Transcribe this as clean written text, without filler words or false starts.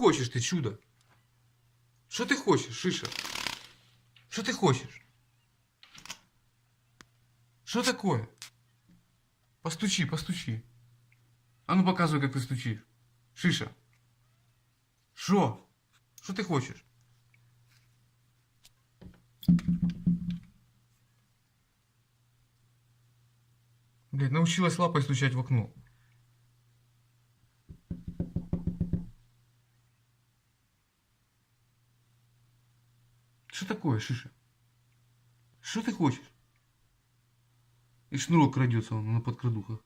хочешь ты, чудо? Что ты хочешь, Шиша? Что ты хочешь? Что такое? Постучи, постучи. А ну показывай, как ты стучишь. Шиша. Что? Что ты хочешь? Блядь, научилась лапой стучать в окно. Что такое, Шиша? Что ты хочешь? И шнурок крадется он на подкрадухах.